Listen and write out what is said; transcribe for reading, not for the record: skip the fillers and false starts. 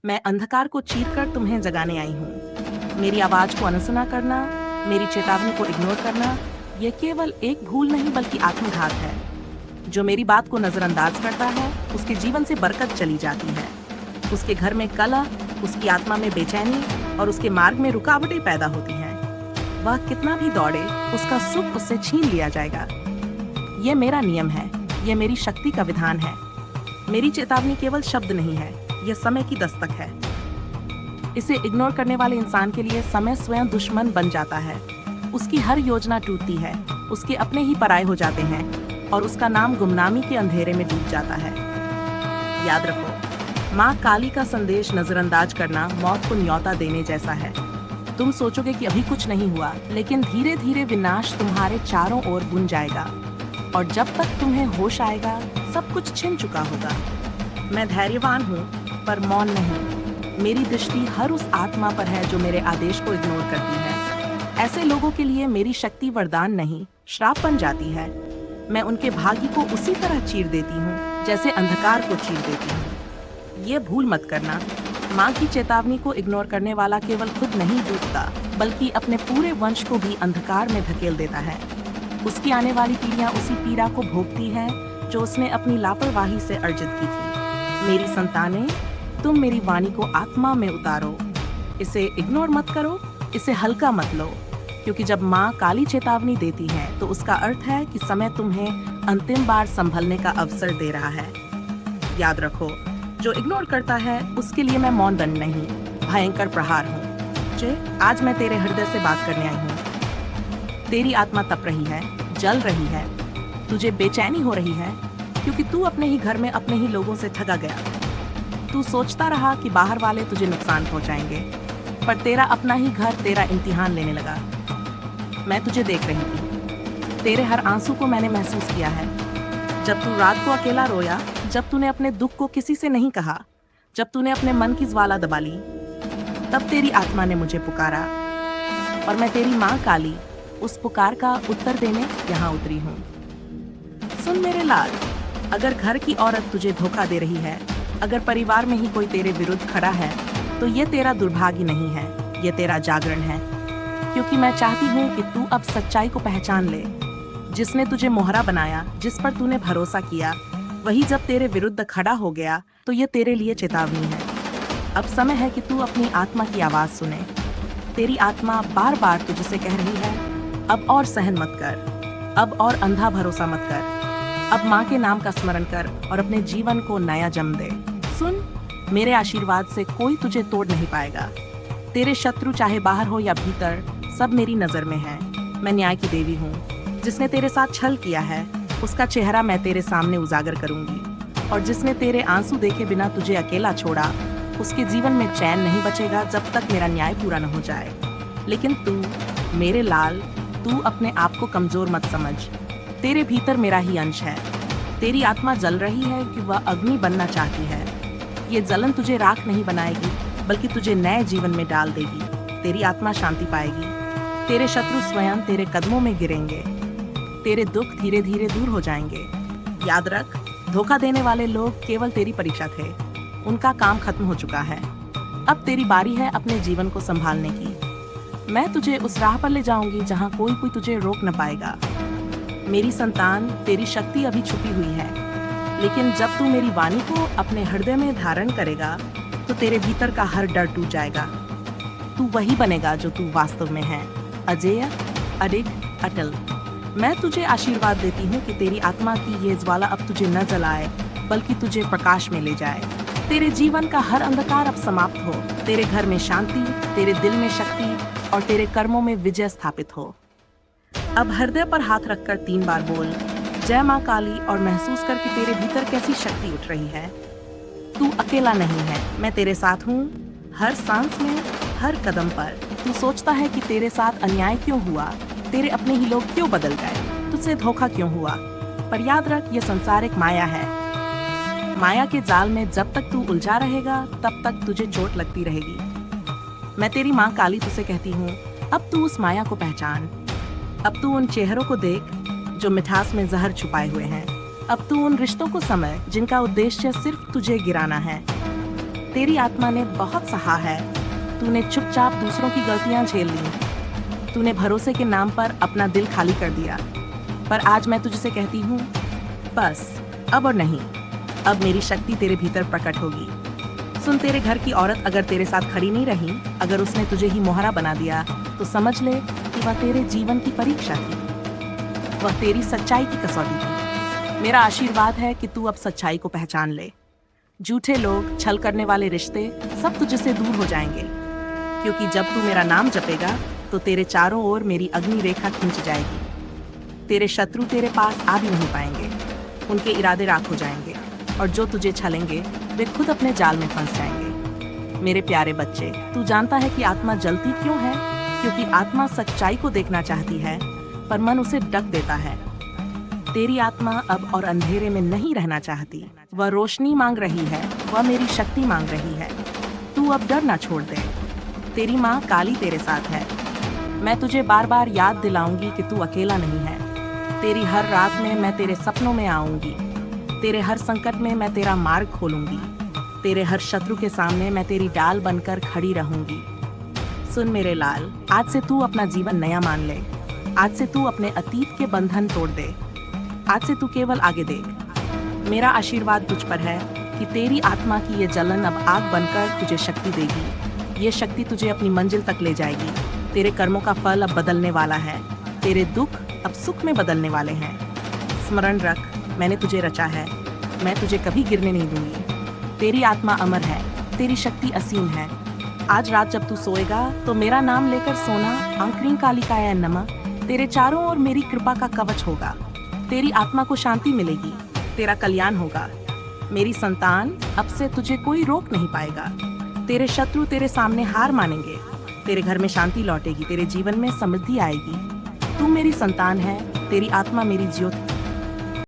मैं अंधकार को चीरकर तुम्हें जगाने आई हूँ। मेरी आवाज को अनसुना करना, मेरी चेतावनी को इग्नोर करना, यह केवल एक भूल नहीं बल्कि आत्मघात है। जो मेरी बात को नजरअंदाज करता है, उसके जीवन से बरकत चली जाती है। उसके घर में कलह, उसकी आत्मा में बेचैनी और उसके मार्ग में रुकावटें पैदा होती हैं। वह कितना भी दौड़े, उसका सुख उससे छीन लिया जाएगा। यह मेरा नियम है, यह मेरी शक्ति का विधान है। मेरी चेतावनी केवल शब्द नहीं है, यह समय की दस्तक है। इसे इग्नोर करने वाले इंसान के लिए समय स्वयं दुश्मन बन जाता है। उसकी हर योजना टूटती है, उसके अपने ही पराये हो जाते हैं और उसका नाम गुमनामी के अंधेरे में डूब जाता है। याद रखो, माँ काली का संदेश नजरअंदाज करना मौत को न्योता देने जैसा है। तुम सोचोगे कि अभी कुछ नहीं हुआ, लेकिन धीरे धीरे विनाश तुम्हारे चारों ओर बुन जाएगा और जब तक तुम्हें होश आएगा, सब कुछ छिन चुका होगा। मैं धैर्यवान हूँ, पर मौन नहीं। मेरी दृष्टि हर उस आत्मा पर है जो मेरे आदेश को इग्नोर करती है। ऐसे लोगों के लिए मेरी शक्ति वरदान नहीं, श्राप बन जाती है। मैं उनके भाग्य को उसी तरह चीर देती हूँ जैसे अंधकार को चीर देती हूँ। ये भूल मत करना, माँ की चेतावनी को इग्नोर करने वाला केवल खुद नहीं डूबता, बल्कि अपने पूरे वंश को भी अंधकार में धकेल देता है। उसकी आने वाली पीढ़ियां उसी पीड़ा को भोगती हैं जो उसने अपनी लापरवाही से अर्जित की थी। मेरी संतानें, तुम मेरी वाणी को आत्मा में उतारो। इसे इग्नोर मत करो, इसे हल्का मत लो, क्योंकि जब माँ काली चेतावनी देती है तो उसका अर्थ है कि समय तुम्हें अंतिम बार संभलने का अवसर दे रहा है। याद रखो, जो इग्नोर करता है उसके लिए मैं मौन दंड नहीं, भयंकर प्रहार हूँ। आज मैं तेरे हृदय से बात करने आई हूँ। तेरी आत्मा तप रही है, जल रही है, तुझे बेचैनी हो रही है, क्योंकि तू अपने ही घर में अपने ही लोगों से ठगा गया। तू सोचता रहा कि बाहर वाले तुझे नुकसान पहुंचाएंगे, पर तेरा अपना ही घर तेरा इम्तिहान लेने लगा। मैं तुझे देख रही थी, तेरे हर आंसू को मैंने महसूस किया है। जब तू रात को अकेला रोया, जब तूने अपने दुख को किसी से नहीं कहा, जब तूने अपने मन की ज्वाला दबा ली, तब तेरी आत्मा ने मुझे पुकारा और मैं तेरी माँ काली उस पुकार का उत्तर देने यहाँ उतरी हूँ। सुन मेरे लाल, अगर घर की औरत तुझे धोखा दे रही है, अगर परिवार में ही कोई तेरे विरुद्ध खड़ा है, तो ये तेरा दुर्भाग्य नहीं है, ये तेरा जागरण है। क्योंकि मैं चाहती हूँ कि तू अब सच्चाई को पहचान ले। जिसने तुझे मोहरा बनाया, जिस पर तूने भरोसा किया, वही जब तेरे विरुद्ध खड़ा हो गया, तो ये तेरे लिए चेतावनी है। अब समय है कि तू अपनी आत्मा की आवाज सुने। तेरी आत्मा बार बार तुझसे कह रही है, अब और सहन मत कर, अब और अंधा भरोसा मत कर। अब माँ के नाम का स्मरण कर और अपने जीवन को नया जन्म दे। सुन, मेरे आशीर्वाद से कोई तुझे तोड़ नहीं पाएगा। तेरे शत्रु चाहे बाहर हो या भीतर, सब मेरी नजर में है। मैं न्याय की देवी हूँ। जिसने तेरे साथ छल किया है, उसका चेहरा मैं तेरे सामने उजागर करूंगी। और जिसने तेरे आंसू देखे बिना तुझे अकेला छोड़ा, उसके जीवन में चैन नहीं बचेगा जब तक मेरा न्याय पूरा न हो जाए। लेकिन तू, मेरे लाल, तू अपने आप को कमजोर मत समझ। तेरे भीतर मेरा ही अंश है। तेरी आत्मा जल रही है कि वह अग्नि बनना चाहती है। ये जलन तुझे राख नहीं बनाएगी, बल्कि तुझे नए जीवन में डाल देगी। तेरी आत्मा शांति पाएगी। तेरे शत्रु स्वयं तेरे कदमों में गिरेंगे। तेरे दुख धीरे धीरे दूर हो जाएंगे। याद रख, धोखा देने वाले लोग केवल तेरी परीक्षा थे। उनका काम खत्म हो चुका है। अब तेरी बारी है अपने जीवन को संभालने की। मैं तुझे उस राह पर ले जाऊंगी जहां कोई तुझे रोक न पाएगा। मेरी संतान, तेरी शक्ति अभी छुपी हुई है, लेकिन जब तू मेरी वाणी को अपने हृदय में धारण करेगा, तो तेरे भीतर का हर डर टूट जाएगा। तू वही बनेगा जो तू वास्तव में है, अजेय, अडिग, अटल। मैं तुझे आशीर्वाद देती हूँ कि तेरी आत्मा की ये ज्वाला अब तुझे न जलाए, बल्कि तुझे प्रकाश में ले जाए। तेरे जीवन का हर अंधकार अब समाप्त हो। तेरे घर में शांति, तेरे दिल में शक्ति और तेरे कर्मों में विजय स्थापित हो। अब हृदय पर हाथ रखकर 3 बार बोल, जय माँ काली, और महसूस कर कि तेरे भीतर कैसी शक्ति उठ रही है। तू अकेला नहीं है, मैं तेरे साथ हूँ, हर सांस में, हर कदम पर। तू सोचता है कि तेरे साथ अन्याय क्यों हुआ, तेरे अपने ही लोग क्यों बदल गए, तुझसे धोखा क्यों हुआ, पर याद रख, ये संसार एक माया है। माया के जाल में जब तक तू उलझा रहेगा, तब तक तुझे चोट लगती रहेगी। मैं तेरी माँ काली तुझसे कहती हूँ, अब तू उस माया को पहचान। अब तू उन चेहरों को देख जो मिठास में जहर छुपाए हुए हैं। अब तू उन रिश्तों को समझ जिनका उद्देश्य सिर्फ तुझे गिराना है। तेरी आत्मा ने बहुत सहा है। तूने चुपचाप दूसरों की गलतियां झेल ली। तूने भरोसे के नाम पर अपना दिल खाली कर दिया। पर आज मैं तुझसे कहती हूँ, बस अब और नहीं। अब मेरी शक्ति तेरे भीतर प्रकट होगी। सुन, तेरे घर की औरत अगर तेरे साथ खड़ी नहीं रही, अगर उसने तुझे ही मोहरा बना दिया, तो समझ ले कि वह तेरे जीवन की परीक्षा थी। वह तेरी सच्चाई की कसौटी थी। मेरा आशीर्वाद है कि तू अब सच्चाई को पहचान ले। झूठे लोग, छल करने वाले रिश्ते सब तुझसे दूर हो जाएंगे, क्योंकि जब तू मेरा नाम जपेगा तो तेरे चारों ओर मेरी अग्नि रेखा खिंच जाएगी। तेरे शत्रु तेरे पास आ भी नहीं पाएंगे। उनके इरादे राख हो जाएंगे, और जो तुझे छलेंगे वे खुद अपने जाल में फंस जाएंगे। मेरे प्यारे बच्चे, तू जानता है कि आत्मा जलती क्यों है? क्योंकि आत्मा सच्चाई को देखना चाहती है, पर मन उसे ढक देता है। तेरी आत्मा अब और अंधेरे में नहीं रहना चाहती। वह रोशनी मांग रही है, वह मेरी शक्ति मांग रही है। तू अब डर ना छोड़ दे। तेरी माँ काली तेरे साथ है। मैं तुझे बार बार याद दिलाऊंगी कि तू अकेला नहीं है। तेरी हर रात में मैं तेरे सपनों में आऊंगी। तेरे हर संकट में मैं तेरा मार्ग खोलूंगी। तेरे हर शत्रु के सामने मैं तेरी डाल बनकर खड़ी रहूंगी। सुन मेरे लाल, आज से तू अपना जीवन नया मान ले। आज से तू अपने अतीत के बंधन तोड़ दे। आज से तू केवल आगे देख। मेरा आशीर्वाद तुझ पर है कि तेरी आत्मा की ये जलन अब आग बनकर तुझे शक्ति देगी। ये शक्ति तुझे अपनी मंजिल तक ले जाएगी। तेरे कर्मों का फल अब बदलने वाला है। तेरे दुख अब सुख में बदलने वाले हैं। स्मरण रख, मैंने तुझे रचा है। मैं तुझे कभी गिरने नहीं दूंगी। तेरी आत्मा अमर है, तेरी शक्ति असीम है। आज रात जब तू सोएगा तो मेरा नाम लेकर सोना। अंक्रीं कालिकाय नमः। तेरे चारों ओर मेरी कृपा का कवच होगा। तेरी आत्मा को शांति मिलेगी, तेरा कल्याण होगा। मेरी संतान, अब से तुझे कोई रोक नहीं पाएगा। तेरे शत्रु तेरे सामने हार मानेंगे। तेरे घर में शांति लौटेगी, तेरे जीवन में समृद्धि आएगी। तू मेरी संतान है, तेरी आत्मा मेरी ज्योति